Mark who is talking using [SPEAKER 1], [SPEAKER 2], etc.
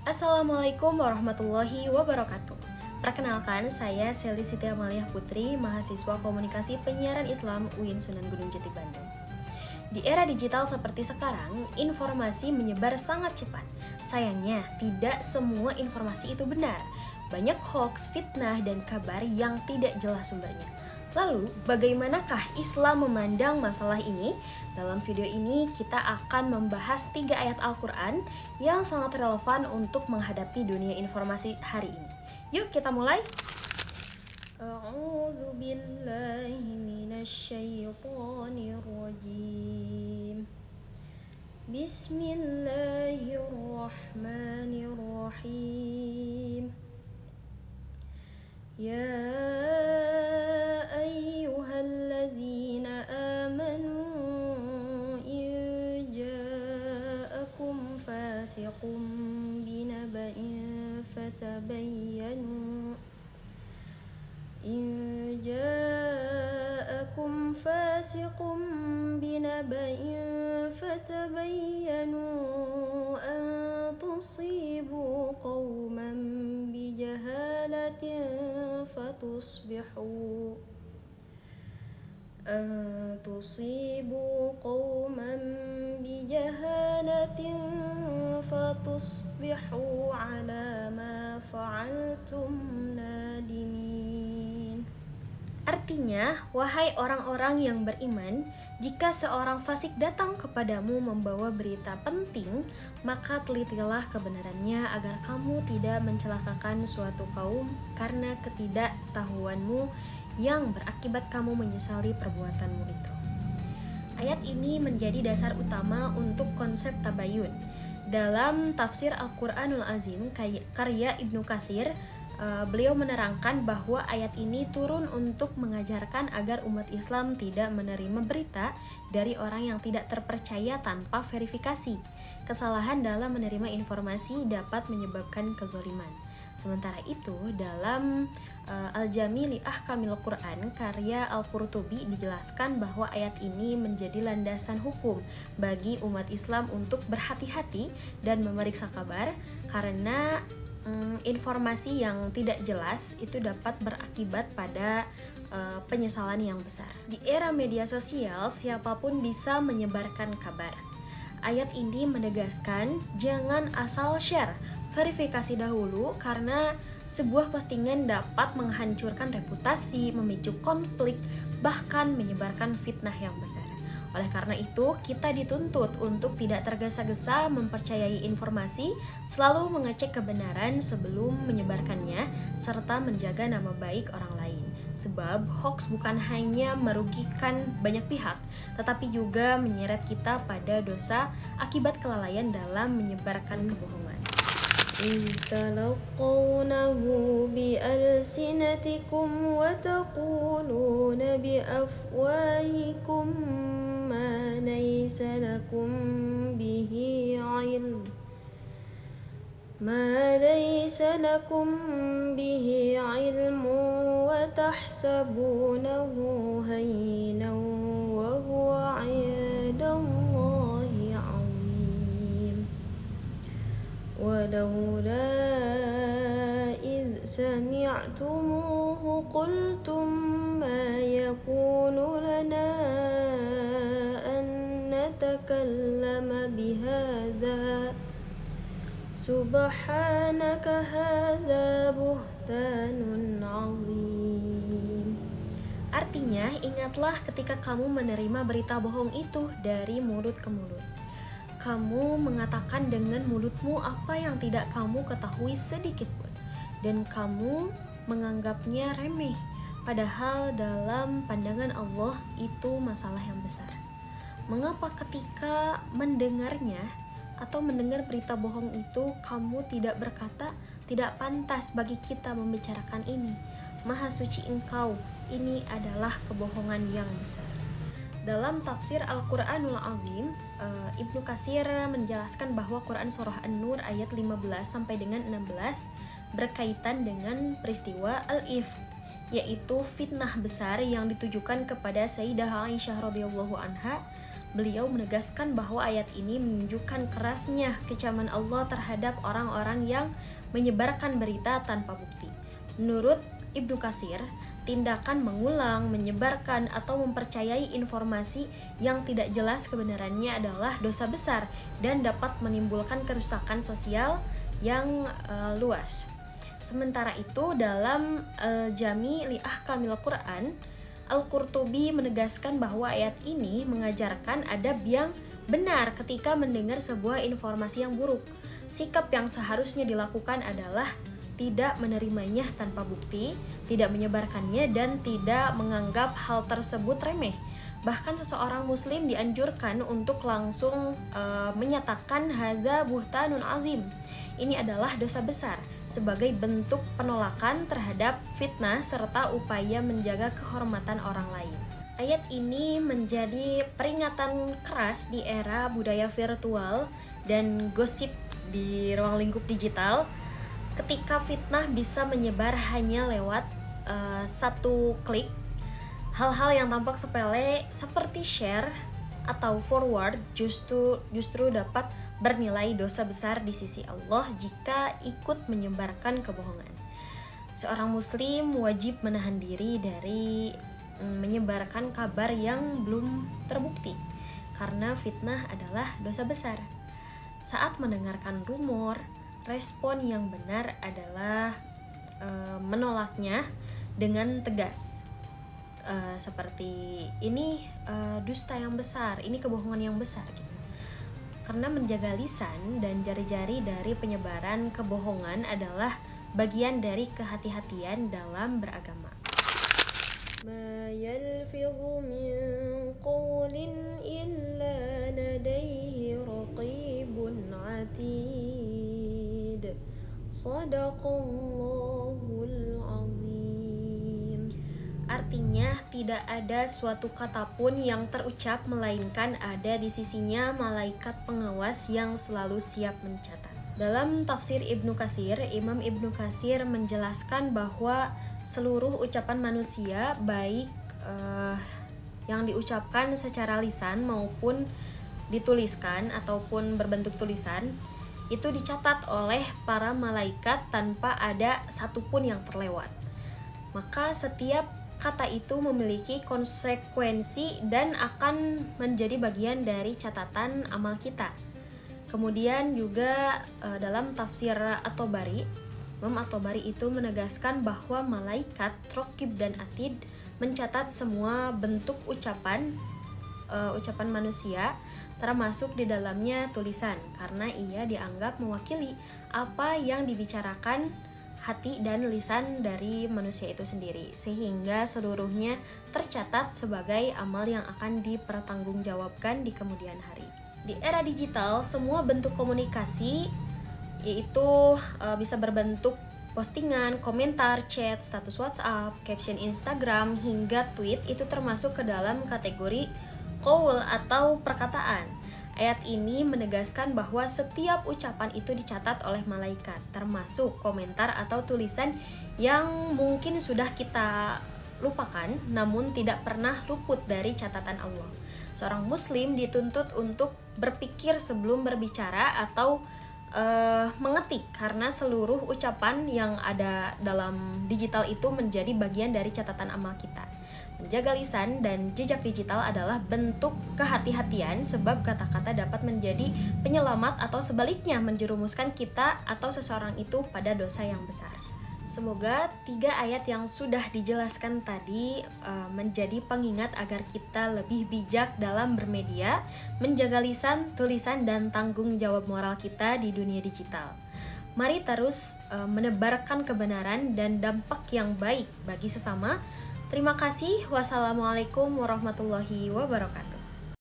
[SPEAKER 1] Assalamualaikum warahmatullahi wabarakatuh. Perkenalkan, saya Selly Siti Amaliah Putri, mahasiswa Komunikasi Penyiaran Islam UIN Sunan Gunung Jati Bandung. Di era digital seperti sekarang, informasi menyebar sangat cepat. Sayangnya, tidak semua informasi itu benar. Banyak hoax, fitnah, dan kabar yang tidak jelas sumbernya. Lalu, bagaimanakah Islam memandang masalah ini? Dalam video ini, kita akan membahas 3 ayat Al-Quran yang sangat relevan untuk menghadapi dunia informasi hari ini. Yuk, kita mulai. A'udzu billahi minasyaitonir rajim. Bismillahirrahmanirrahim. Ya ayyuhalladzina amanu in ja'akum fasiqun binaba'in fatabayyanu an tusibu qauman bijahalatin fatusbihu ala ma fa'altum nadimin. Artinya, wahai orang-orang yang beriman, jika seorang fasik datang kepadamu membawa berita penting, maka telitilah kebenarannya agar kamu tidak mencelakakan suatu kaum karena ketidaktahuanmu yang berakibat kamu menyesali perbuatanmu itu. Ayat ini menjadi dasar utama untuk konsep tabayun. Dalam tafsir Al-Quranul Azim karya Ibnu Katsir, beliau menerangkan bahwa ayat ini turun untuk mengajarkan agar umat Islam tidak menerima berita dari orang yang tidak terpercaya tanpa verifikasi. Kesalahan dalam menerima informasi dapat menyebabkan kezaliman. Sementara itu, dalam Al-Jami' li Ahkamil Quran karya Al-Qurtubi dijelaskan bahwa ayat ini menjadi landasan hukum bagi umat Islam untuk berhati-hati dan memeriksa kabar karena informasi yang tidak jelas itu dapat berakibat pada penyesalan yang besar. Di era media sosial, siapapun bisa menyebarkan kabar. Ayat ini menegaskan jangan asal share, verifikasi dahulu karena sebuah postingan dapat menghancurkan reputasi, memicu konflik, bahkan menyebarkan fitnah yang besar. Oleh karena itu, kita dituntut untuk tidak tergesa-gesa mempercayai informasi, selalu mengecek kebenaran sebelum menyebarkannya, serta menjaga nama baik orang lain. Sebab hoax bukan hanya merugikan banyak pihak, tetapi juga menyeret kita pada dosa akibat kelalaian dalam menyebarkan kebohongan. Talaqawnahu bi'alsinatikum wa taquluna bi'afwahikum ma laysa lakum bihi ilmu wa tahsabunahu hayyinan wa huwa 'indallahi 'azim. ولولا إذ سمعتموه قلتم ما يكون لنا أن نتكلم بهذا سبحانك هذا بهتان عظيم. Artinya, ingatlah ketika kamu menerima berita bohong itu dari mulut ke mulut. Kamu mengatakan dengan mulutmu apa yang tidak kamu ketahui sedikit pun, dan kamu menganggapnya remeh, padahal dalam pandangan Allah itu masalah yang besar. Mengapa ketika mendengarnya atau mendengar berita bohong itu kamu tidak berkata, tidak pantas bagi kita membicarakan ini, Maha suci Engkau, ini adalah kebohongan yang besar. Dalam tafsir Al-Quranul Azim, Ibnu Katsir menjelaskan bahwa Quran Surah An-Nur ayat 15 sampai dengan 16 berkaitan dengan peristiwa Al-Ifk, yaitu fitnah besar yang ditujukan kepada Sayyidah Aisyah radhiyallahu anha beliau menegaskan bahwa ayat ini menunjukkan kerasnya kecaman Allah terhadap orang-orang yang menyebarkan berita tanpa bukti. Menurut Ibnu Katsir, tindakan mengulang, menyebarkan, atau mempercayai informasi yang tidak jelas kebenarannya adalah dosa besar dan dapat menimbulkan kerusakan sosial yang luas. Sementara itu, dalam Al-Jami' li Ahkamil Quran, Al-Qurtubi menegaskan bahwa ayat ini mengajarkan adab yang benar ketika mendengar sebuah informasi yang buruk. Sikap yang seharusnya dilakukan adalah tidak menerimanya tanpa bukti, tidak menyebarkannya, dan tidak menganggap hal tersebut remeh. Bahkan seseorang muslim dianjurkan untuk langsung menyatakan hadza buhtanun azim. Ini adalah dosa besar sebagai bentuk penolakan terhadap fitnah serta upaya menjaga kehormatan orang lain. Ayat ini menjadi peringatan keras di era budaya virtual dan gosip di ruang lingkup digital, ketika fitnah bisa menyebar hanya lewat satu klik. Hal-hal yang tampak sepele seperti share atau forward justru dapat bernilai dosa besar di sisi Allah jika ikut menyebarkan kebohongan. Seorang muslim wajib menahan diri dari menyebarkan kabar yang belum terbukti, karena fitnah adalah dosa besar. Saat mendengarkan rumor, respon yang benar adalah menolaknya dengan tegas. Seperti ini dusta yang besar, ini kebohongan yang besar gitu. Karena menjaga lisan dan jari-jari dari penyebaran kebohongan adalah bagian dari kehati-hatian dalam beragama. Ma yalfidhu min qawlin illa ladayhi raqibun atid. Shadaqallahul azim. Artinya, tidak ada suatu kata pun yang terucap melainkan ada di sisinya malaikat pengawas yang selalu siap mencatat. Dalam tafsir Ibnu Katsir, Imam Ibnu Katsir menjelaskan bahwa seluruh ucapan manusia, baik yang diucapkan secara lisan maupun dituliskan ataupun berbentuk tulisan, itu dicatat oleh para malaikat tanpa ada satupun yang terlewat. Maka setiap kata itu memiliki konsekuensi dan akan menjadi bagian dari catatan amal kita. Kemudian juga dalam tafsir At-Tabari, Imam At-Tabari itu menegaskan bahwa malaikat Raqib dan Atid mencatat semua bentuk ucapan manusia, termasuk di dalamnya tulisan, karena ia dianggap mewakili apa yang dibicarakan hati dan lisan dari manusia itu sendiri, sehingga seluruhnya tercatat sebagai amal yang akan dipertanggungjawabkan di kemudian hari. Di era digital, semua bentuk komunikasi yaitu bisa berbentuk postingan, komentar, chat, status WhatsApp, caption Instagram, hingga tweet itu termasuk ke dalam kategori qaul atau perkataan. Ayat ini menegaskan bahwa setiap ucapan itu dicatat oleh malaikat, termasuk komentar atau tulisan yang mungkin sudah kita lupakan namun tidak pernah luput dari catatan Allah. Seorang muslim dituntut untuk berpikir sebelum berbicara atau mengetik, karena seluruh ucapan yang ada dalam digital itu menjadi bagian dari catatan amal kita. Menjaga lisan dan jejak digital adalah bentuk kehati-hatian, sebab kata-kata dapat menjadi penyelamat atau sebaliknya menjerumuskan kita atau seseorang itu pada dosa yang besar. Semoga 3 ayat yang sudah dijelaskan tadi menjadi pengingat agar kita lebih bijak dalam bermedia, menjaga lisan, tulisan, dan tanggung jawab moral kita di dunia digital. Mari terus menebarkan kebenaran dan dampak yang baik bagi sesama. Terima kasih. Wassalamualaikum warahmatullahi wabarakatuh.